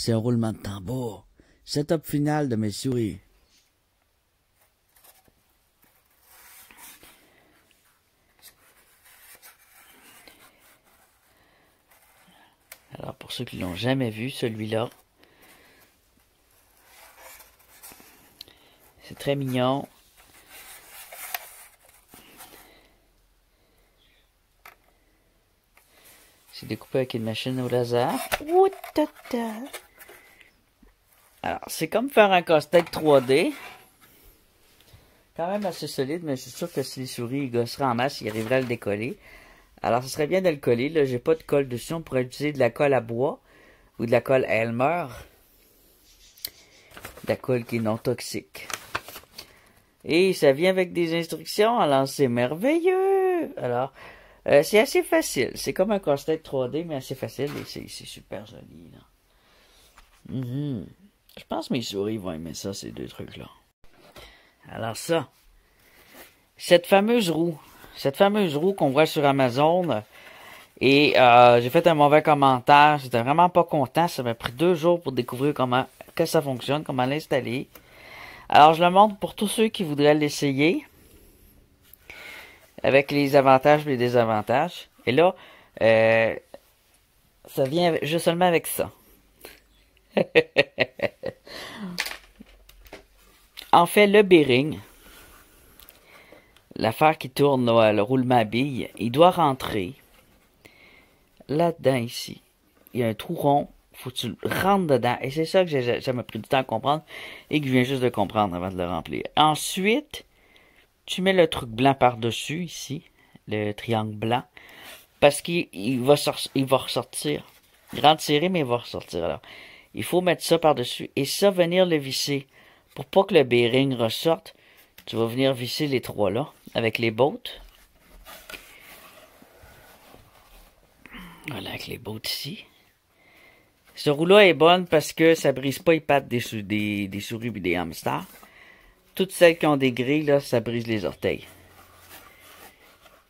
c'est un roulement de tambour. Setup final de mes souris. Alors, pour ceux qui l'ont jamais vu, celui-là, c'est très mignon. C'est découpé avec une machine au laser. Alors, c'est comme faire un casse-tête 3D. Quand même assez solide, mais je suis sûr que si les souris gosseraient en masse, ils arriveraient à le décoller. Alors, ce serait bien de le coller. Là, j'ai pas de colle dessus. On pourrait utiliser de la colle à bois ou de la colle Elmer. De la colle qui est non toxique. Et ça vient avec des instructions. Alors, c'est merveilleux. Alors, c'est assez facile. C'est comme un casse-tête 3D, mais assez facile. Et c'est super joli, là. Je pense que mes souris vont aimer ça, ces deux trucs-là. Alors ça, cette fameuse roue qu'on voit sur Amazon, et j'ai fait un mauvais commentaire, j'étais vraiment pas content, ça m'a pris 2 jours pour découvrir comment que ça fonctionne, comment l'installer. Alors je le montre pour tous ceux qui voudraient l'essayer, avec les avantages et les désavantages. Et là, ça vient juste seulement avec ça. En fait, le bearing, l'affaire qui tourne, le roulement à billes, il doit rentrer là-dedans ici. Il y a un trou rond, faut que tu le rentres dedans. Et c'est ça que ça m'a pris du temps à comprendre et que je viens juste de comprendre avant de le remplir. Ensuite, tu mets le truc blanc par-dessus ici, le triangle blanc, parce qu'il va ressortir. Il rentre serré, mais il va ressortir. Alors, il faut mettre ça par-dessus et ça, venir le visser. Pour pas que le bearing ressorte, tu vas venir visser les 3 là, avec les bottes. Voilà, avec les bottes ici. Ce roue-là est bonne parce que ça brise pas les pattes des souris et des hamsters. Toutes celles qui ont des grilles, là, ça brise les orteils.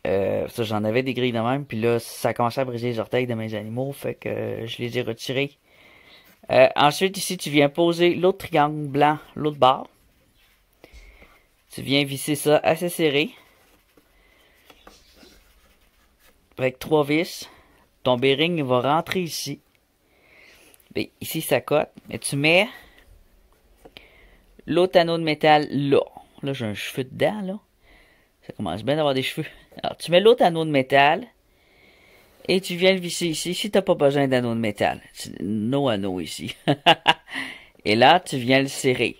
Ça, j'en avais des grilles de même, puis là, ça a commencé à briser les orteils de mes animaux, fait que je les ai retirés. Ensuite, ici, tu viens poser l'autre triangle blanc, l'autre barre. Tu viens visser ça assez serré. Avec 3 vis. Ton bearing va rentrer ici. Bien, ici, ça cote. Mais tu mets l'autre anneau de métal là. Là, j'ai un cheveu dedans, là. Ça commence bien d'avoir des cheveux. Alors, tu mets l'autre anneau de métal. Et tu viens le visser ici. Si tu n'as pas besoin d'anneau de métal. No anneau ici. Et là, tu viens le serrer.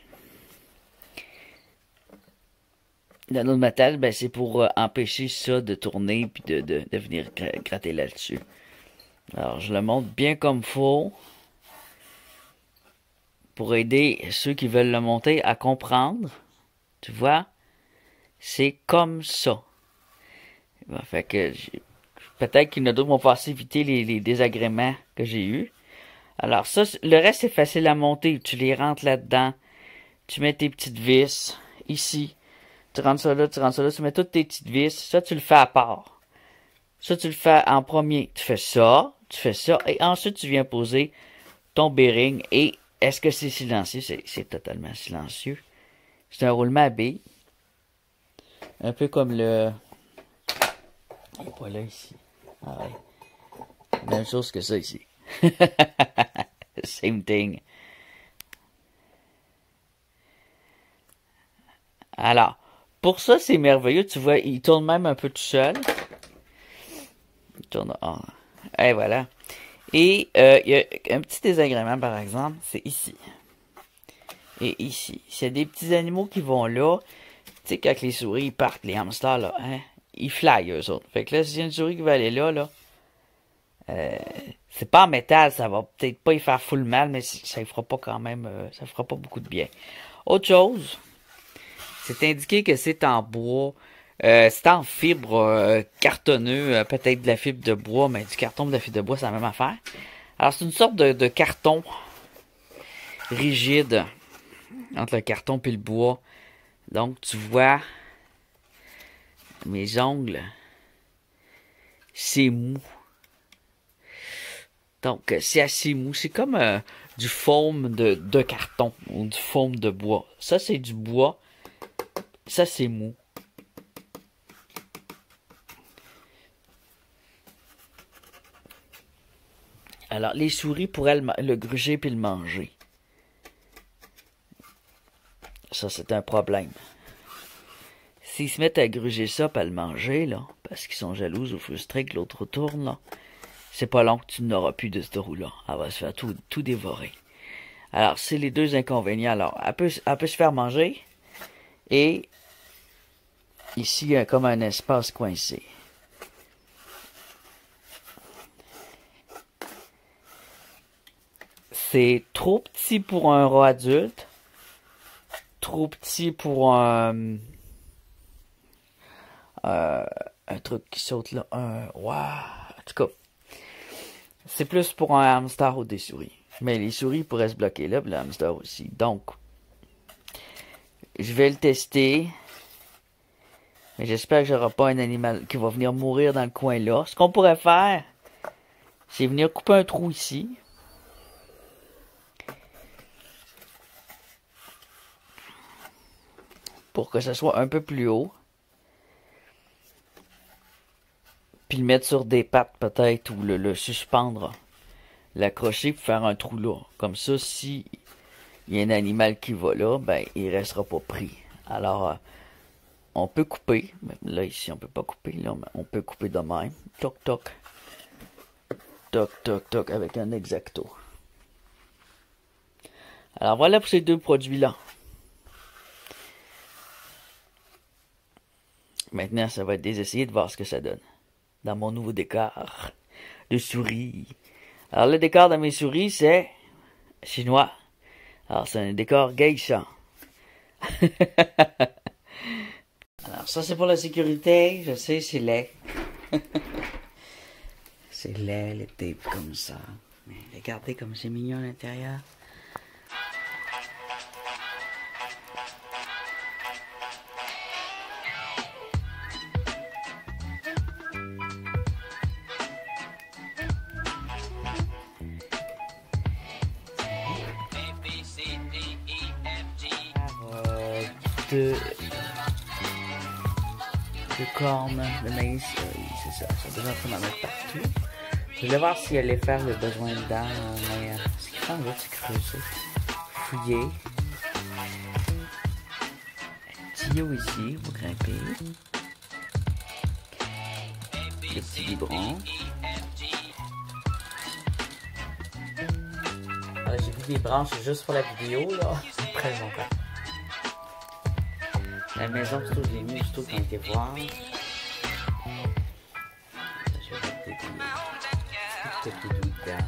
L'anneau de métal, ben, c'est pour empêcher ça de tourner puis de venir gratter là-dessus. Alors, je le montre bien comme faut. Pour aider ceux qui veulent le monter à comprendre. Tu vois? C'est comme ça. Fait que peut-être qu'il y en a d'autres vont passer éviter les désagréments que j'ai eus. Alors ça, le reste c'est facile à monter. Tu les rentres là-dedans. Tu mets tes petites vis ici. Tu rentres ça là, tu mets toutes tes petites vis. Ça, tu le fais à part. Ça, tu le fais en premier. Tu fais ça, et ensuite tu viens poser ton bearing. Et est-ce que c'est silencieux? C'est totalement silencieux. C'est un roulement à billes. Un peu comme le... Il n'est pas là ici. Ah ouais. Même chose que ça ici. Same thing. Alors, pour ça, c'est merveilleux. Tu vois, il tourne même un peu tout seul. Il tourne... Oh. Et voilà. Et il y a un petit désagrément, par exemple, c'est ici. Et ici. S'il y a des petits animaux qui vont là, tu sais, quand les souris ils partent, les hamsters, là, hein, ils flyent, eux autres. Fait que là, s'il y a une souris qui va aller là, c'est pas en métal, ça va peut-être pas y faire full mal, mais ça ne fera pas quand même, ça fera pas beaucoup de bien. Autre chose, c'est indiqué que c'est en bois, c'est en fibre cartonneux, peut-être de la fibre de bois, mais du carton de la fibre de bois, c'est la même affaire. Alors, c'est une sorte de carton rigide entre le carton et le bois. Donc, tu vois, mes ongles, c'est mou. Donc, c'est assez mou. C'est comme du foam de carton ou du foam de bois. Ça, c'est du bois. Ça, c'est mou. Alors, les souris pourraient le gruger puis le manger. Ça, c'est un problème. S'ils se mettent à gruger ça puis à le manger, là, parce qu'ils sont jaloux ou frustrés que l'autre retourne, là, c'est pas long que tu n'auras plus de ce roue-là. Elle va se faire tout dévorer. Alors, c'est les deux inconvénients. Alors, elle peut se faire manger. Et ici, il y a comme un espace coincé. C'est trop petit pour un rat adulte. Trop petit pour un truc qui saute là. Wow. En tout cas, c'est plus pour un hamster ou des souris. Mais les souris pourraient se bloquer là, puis le hamster aussi. Donc, je vais le tester. Mais j'espère que j'aurai pas un animal qui va venir mourir dans le coin là. Ce qu'on pourrait faire, c'est venir couper un trou ici. Pour que ça soit un peu plus haut. Puis le mettre sur des pattes peut-être, ou le suspendre. L'accrocher pour faire un trou là. Comme ça, si il y a un animal qui va là, ben il restera pas pris. Alors, on peut couper. Là, ici, on peut pas couper. Là, mais on peut couper de même. Toc, toc. Toc, toc, toc, avec un X-Acto. Alors, voilà pour ces deux produits-là. Maintenant, ça va être d'essayer de voir ce que ça donne. Dans mon nouveau décor de souris. Alors, le décor de mes souris, c'est chinois. Alors, c'est un décor geisha. Alors, ça, c'est pour la sécurité. Je sais, c'est laid. C'est laid, les tapes comme ça. Mais regardez comme c'est mignon à l'intérieur. Deux cornes de maïs, c'est ça, ça devrait en mettre partout. Je voulais voir si elle allait faire le besoin dedans, mais ce qu'il fait en fait, c'est creuser, fouiller. Un tuyau ici pour grimper. Le petit biberon. J'ai vu des branches juste pour la vidéo, là. C'est très longtemps. La maison, plutôt, je l'ai mis plutôt quand on était voir. Je vais mettre des doudous dedans.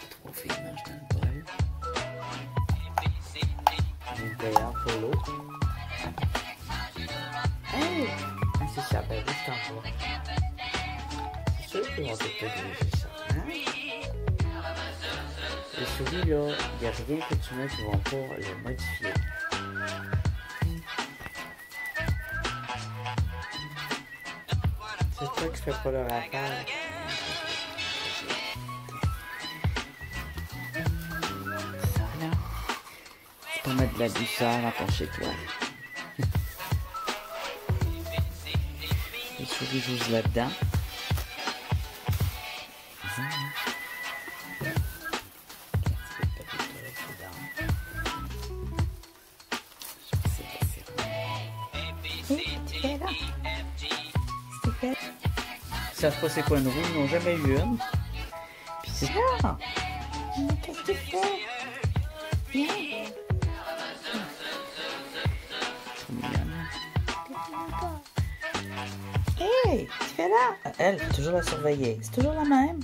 Trois filles mangent dans le bol. Une cueillère pour l'eau. Hey! Ah, c'est ça, ben oui, je t'en vois. C'est sûr qu'ils vont te diriger ça, hein? Les souris, là, il n'y a rien que tu mets qui vont pas le modifier. C'est toi qui fais pas leur affaire. Ça, là, c'est pour mettre de la douceur dans ton chez-toi. Les souris jouent là-dedans. Ils savent pas c'est quoi une roue, ils n'ont jamais eu une. Puis c'est ça. Mais qu'est-ce que tu fais? Viens. Trop mignonne. Hey, tu fais là? Elle, faut toujours la surveiller. C'est toujours la même.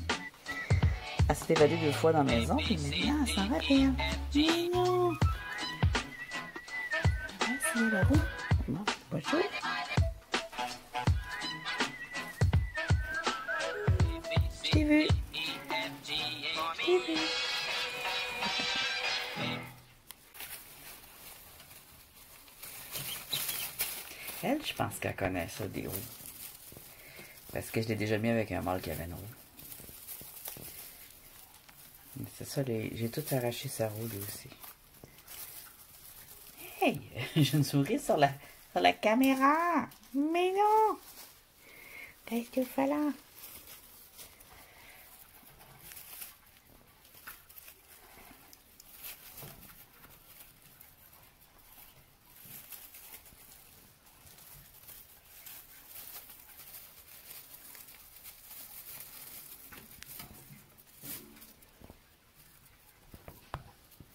Elle s'est évadée 2 fois dans la maison, puis maintenant, elle s'en rappelle. Mignon. C'est la roue. Bon, bonjour. Je t'ai vu. Je t'ai vu. Elle, je pense qu'elle connaît ça, des roues. Parce que je l'ai déjà mis avec un mâle qui avait une roue. ça, j'ai tout arraché sa roue, lui aussi. Hey! J'ai une souris sur la caméra! Mais non! Qu'est-ce que tu fais là?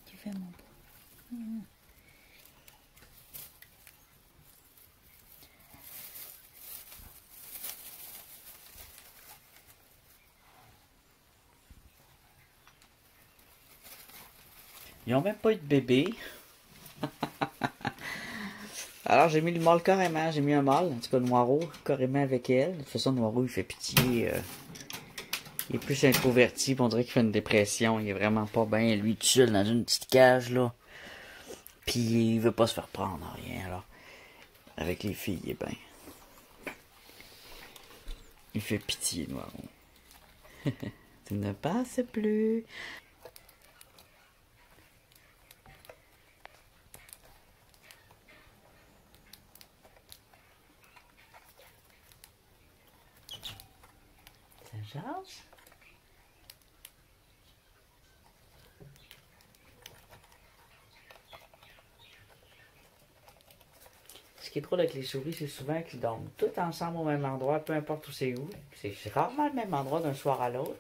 Tu fais mon beau. Ils n'ont même pas eu de bébé. Alors j'ai mis le mâle carrément, j'ai mis un mâle, en tout cas Noiro, carrément avec elle. De toute façon, Noiro, il fait pitié. Il est plus introverti, on dirait qu'il fait une dépression. Il est vraiment pas bien, lui, tout seul dans une petite cage, là. Puis il veut pas se faire prendre en rien, alors. Avec les filles, il est bien. Il fait pitié, Noiro. Tu ne passes plus. Saint-Georges? Ce qui est drôle avec les souris, c'est souvent qu'ils dorment tous ensemble au même endroit, peu importe où c'est où. C'est rarement le même endroit d'un soir à l'autre.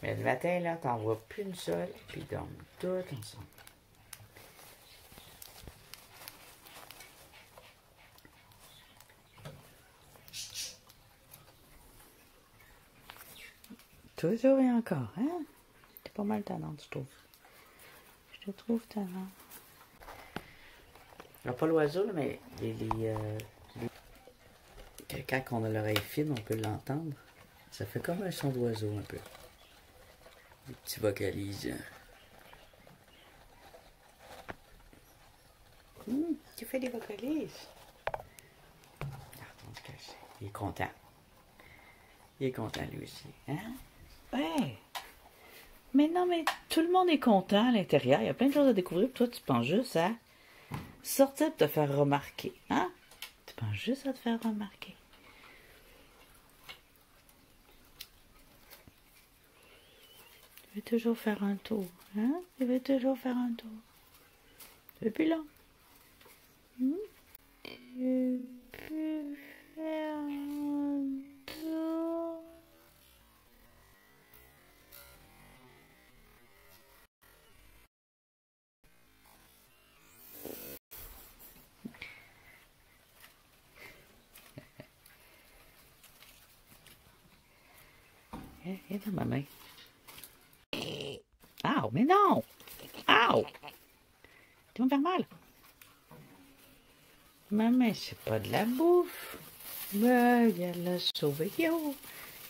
Mais le matin, là, t'en vois plus une seule, puis ils dorment tous ensemble. Toujours et encore, hein? T'es pas mal tannante, je trouve. Je te trouve tannante. Il n'y a pas l'oiseau, mais quand on a l'oreille fine, on peut l'entendre. Ça fait comme un son d'oiseau, un peu. Des petits vocalises. Tu fais des vocalises? Il est content. Il est content, lui aussi. Hein? Ouais. Mais non, mais tout le monde est content à l'intérieur. Il y a plein de choses à découvrir. Toi, tu penses juste à sortir pour te faire remarquer. Hein? Tu penses juste à te faire remarquer. Tu veux toujours faire un tour. Hein? Tu veux toujours faire un tour. Depuis là. Tu veux faire un tour. Et dans ma main. Ow, mais non! Ow! Tu vas me faire mal. Ma main, c'est pas de la bouffe. Mais elle l'a sauvé. Yo!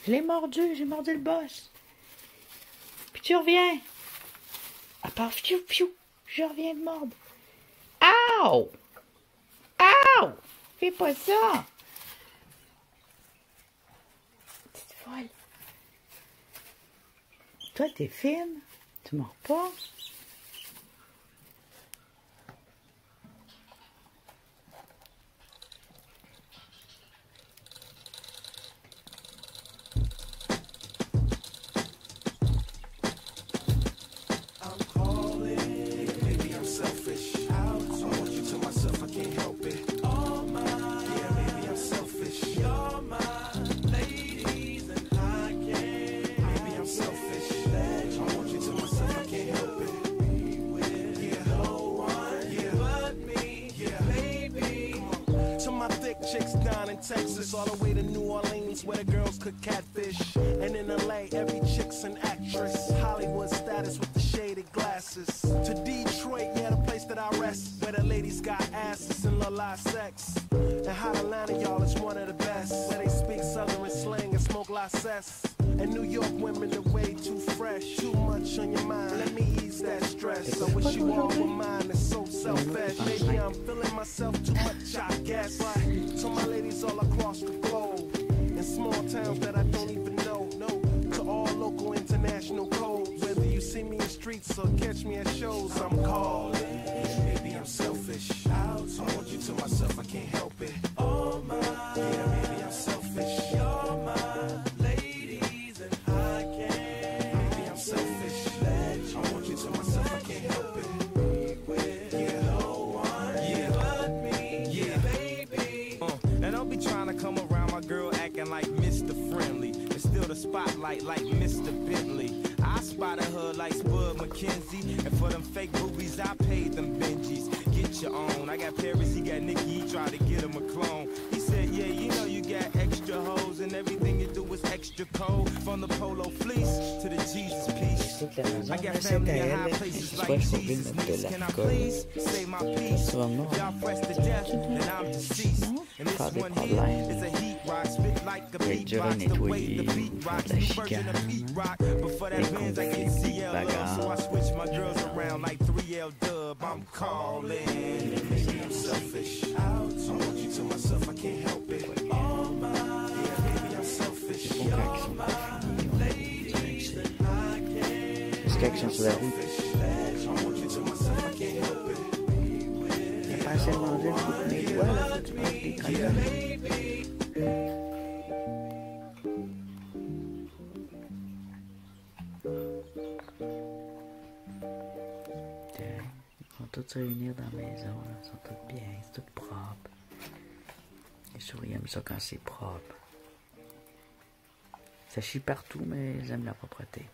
Je l'ai mordu, j'ai mordu le boss. Puis tu reviens. À part fiou, fiou, je reviens de mordre. Ow! Ow! Fais pas ça! Petite folle. Toi, t'es fine. Tu mords pas. Texas, all the way to New Orleans, where the girls cook catfish. And in LA, every chick's an actress. Hollywood status with the shaded glasses. To Detroit, yeah, the place that I rest, where the ladies got asses and love live sex. And Hot Atlanta, y'all, is one of the best, where they speak Southern slang and smoke license. And New York women are way too fresh. Too much on your mind, let me ease that stress. I wish you all were mine, it's so selfish. Maybe I'm feeling myself too much, I guess. To my ladies all across the globe, in small towns that I don't even know. To all local international codes, where streets or catch me at shows. I'm calling. Maybe I'm selfish. I want you to myself, I can't help it. Oh my, yeah, maybe I'm selfish. You're my ladies and I can't. Maybe I'm selfish. I want you to myself, I can't help it. Yeah, no one, yeah, but me, yeah, baby. And I'll be trying to come around my girl acting like Mr. Friendly. And still the spotlight like Mr. Bentley. I spotted her like Spud McKenzie. And for them fake boobies, I paid them Benjis. Get your own. I got Paris, he got Nikki, he tried to get him a clone. He said, yeah, you know you got extra hoes and everything you do is extra cold. From the polo fleece to the Jesus piece. I got family in high places like Jesus niece. Can I please say my piece? Y'all press to death and I'm deceased. And this one here is a heat rock. Spit like a beatbox. The way the beat rocks. New version of beat rock. But for that Benz I get CL love. So I switch my girls around like 3L dub. I'm calling. Maybe I'm selfish. I want you to myself, I can't help it. Oh my, yeah, maybe I'm selfish. You're my ladies and I can't. Selfish. I want you to myself, I can't help it. Pas assez manger le coup de mes doigts, là, faut que tu manges des crayons. Ils vont tous se réunir dans la maison, là. Ils sont tous bien, c'est tout propre. Les souris aiment ça quand c'est propre. Ça chie partout, mais ils aiment la propreté.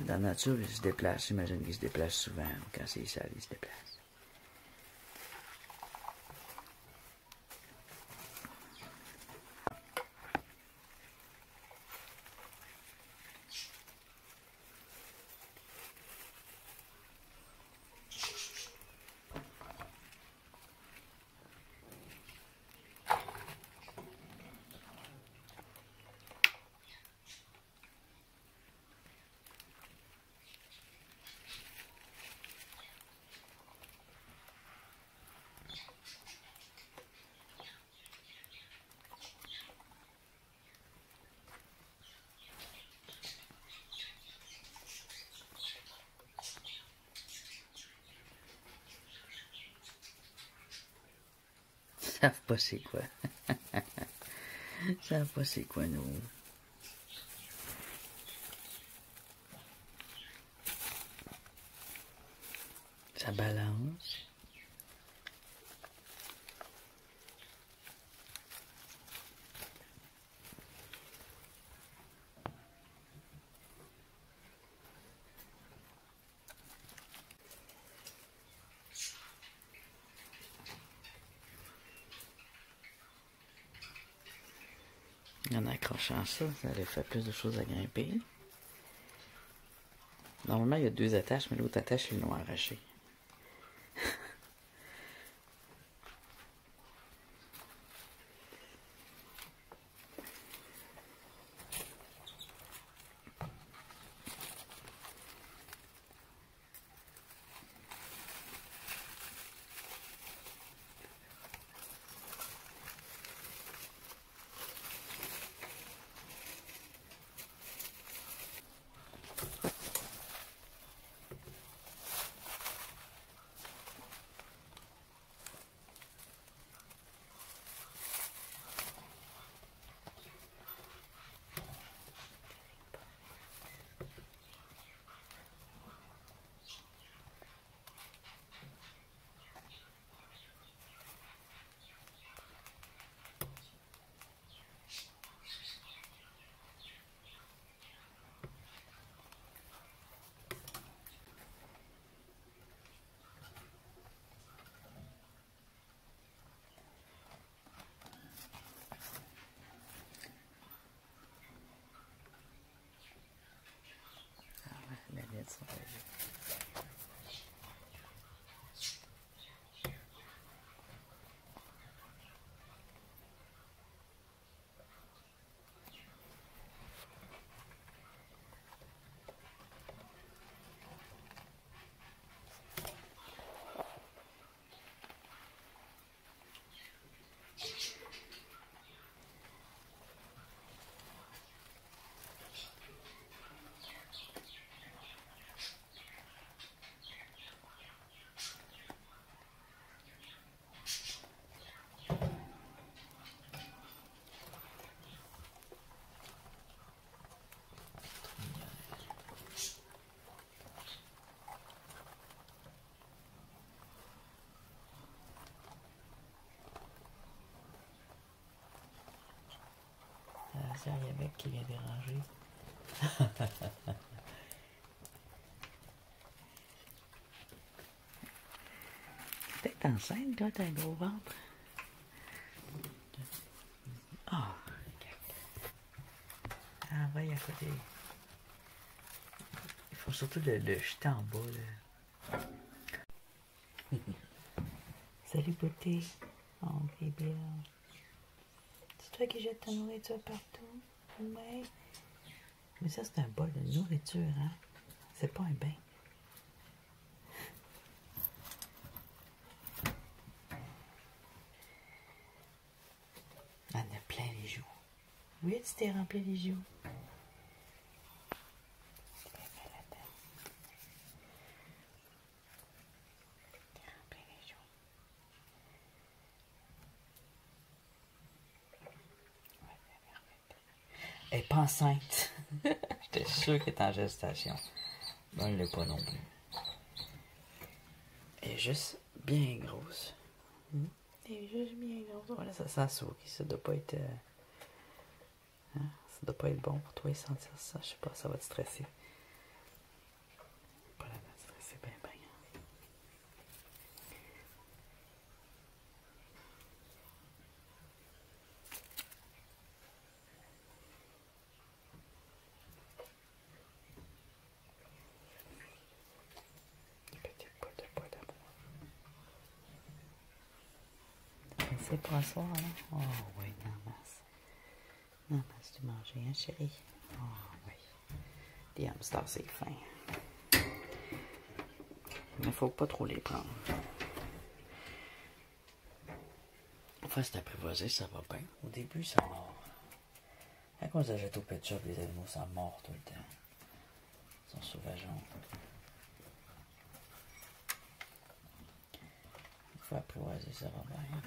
Dans la nature, ils se déplacent. J'imagine qu'ils se déplacent souvent. Quand c'est sale, ils se déplacent. Ils savent pas c'est quoi. Ils savent pas c'est quoi, nous. Ça balance. En accrochant ça, ça allait faire plus de choses à grimper. Normalement, il y a 2 attaches, mais l'autre attache, ils l'ont arraché. C'est Ariabec qui vient déranger. T'es enceinte, toi, t'as un gros ventre. Ah, ah, va y à côté. Il faut surtout le jeter en bas, là. Salut, beauté. Oh, bébé. C'est toi qui jettes ta nourriture partout? Ouais. Mais ça, c'est un bol de nourriture, hein? C'est pas un bain. On a plein les joues. Oui, tu t'es rempli les joues. Elle n'est pas enceinte. J'étais sûr qu'elle est en gestation. Bon, elle ne l'est pas non plus. Elle est juste bien grosse. Elle est juste bien grosse. Voilà, ça sent souris. Ça doit pas être... hein? Ça doit pas être bon pour toi de sentir ça. Je sais pas, ça va te stresser. Pas la mettre stresser bien, bien. C'est pour asseoir, là? Oh oui, Namas. Namas, tu manges, hein, chérie? Oh oui. Des hamsters, c'est fin. Mais faut pas trop les prendre. Enfin, c'est apprivoisé, ça va bien. Au début, ça mord. À cause de jeter au pet shop, les animaux, ça mord tout le temps. Ils sont sauvageons. Il faut apprivoiser, ça va bien.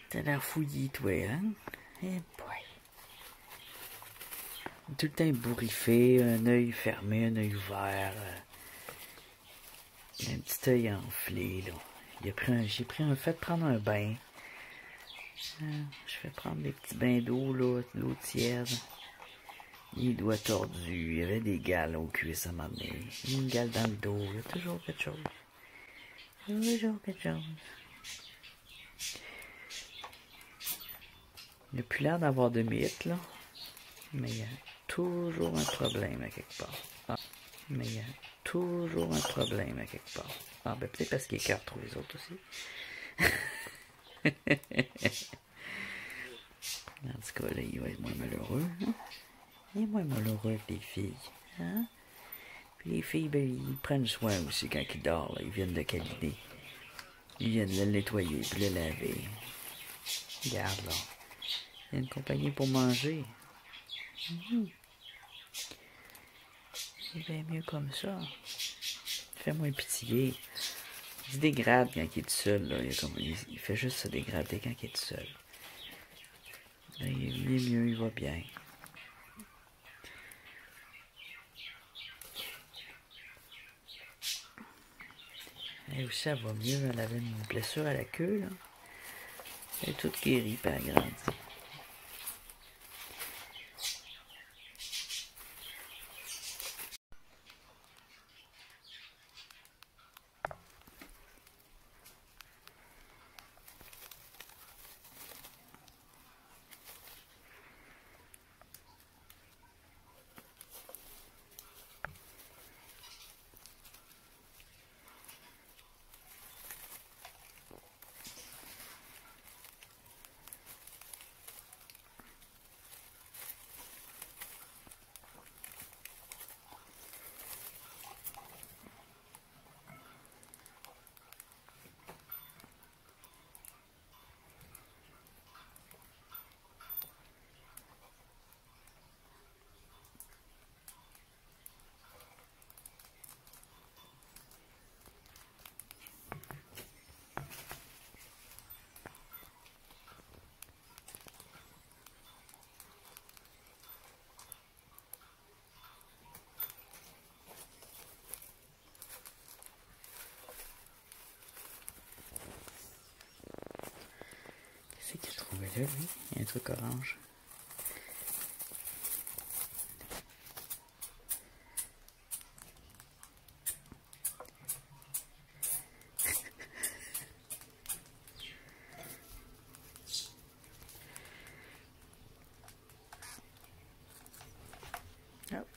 T'as l'air fouillis, toi, hein? Eh boy. Tout le temps ébouriffé, un œil fermé, un œil ouvert. Un petit œil enflé, là. J'ai fait prendre un bain. Je fais prendre des petits bains d'eau, là, de l'eau tiède. Les doigts tordus, il y avait des gales aux cuisses à m'amener. Une gale dans le dos, il y a toujours quelque chose. Toujours quelque chose. Il n'a plus l'air d'avoir de mythe, là. Mais il y a toujours un problème à quelque part. Ah. Mais il y a toujours un problème à quelque part. Ah, ben peut-être parce qu'il écarte trop les autres aussi. En tout cas, là, il va être moins malheureux. Hein? Il est moins malheureux que les filles. Hein? Puis les filles, ben, ils prennent soin aussi quand il dort. Là. Ils viennent le câliner. Ils viennent le nettoyer puis le laver. Regarde, là. Il y a une compagnie pour manger. C'est bien mieux comme ça. Fais-moi pitié. Il se dégrade quand il est tout seul. Là. Il fait juste se dégrader quand il est tout seul. Là, il est mieux, il va bien. Et aussi, ça va mieux. Elle avait une blessure à la queue. Là. Elle est toute guérie, pas grande. C'est qu'il a trouvé là, lui. Il y a un truc orange. Hop.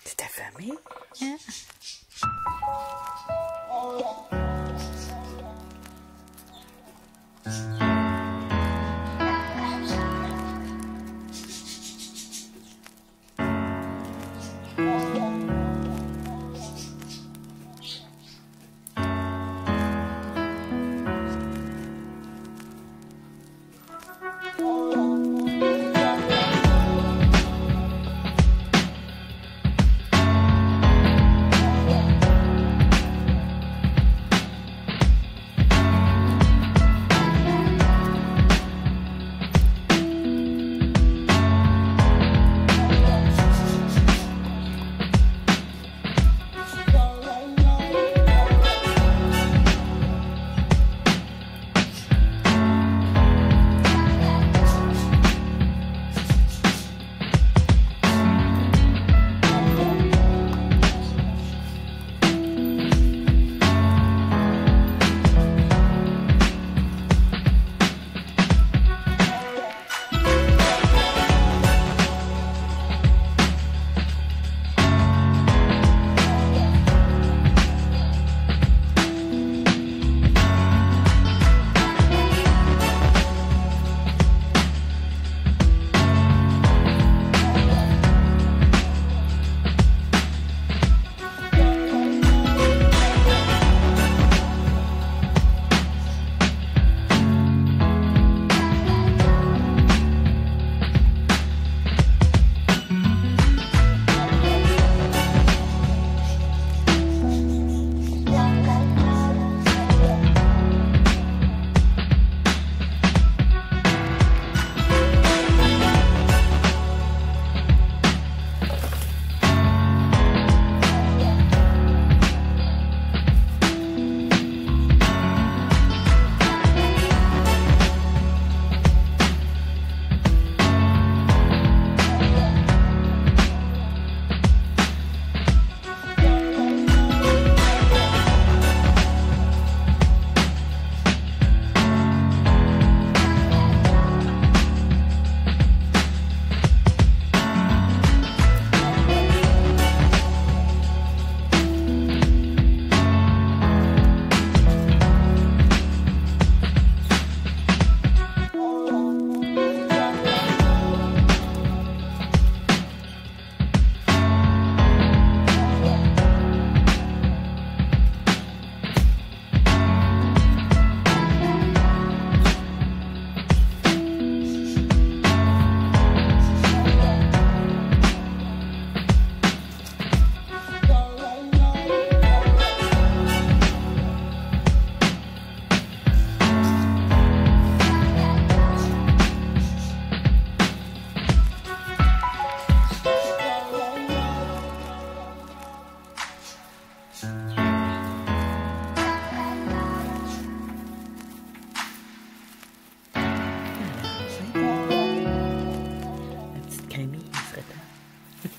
C'est ta famille, hein?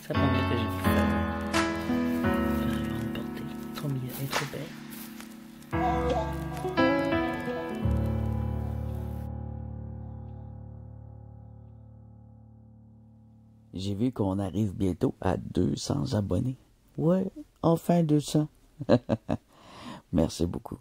Ça prendrait que j'ai pu faire. Je vais avoir une portée. Trop mignonne, elle est trop belle. J'ai vu qu'on arrive bientôt à 200 abonnés. Ouais, enfin 200. Merci beaucoup.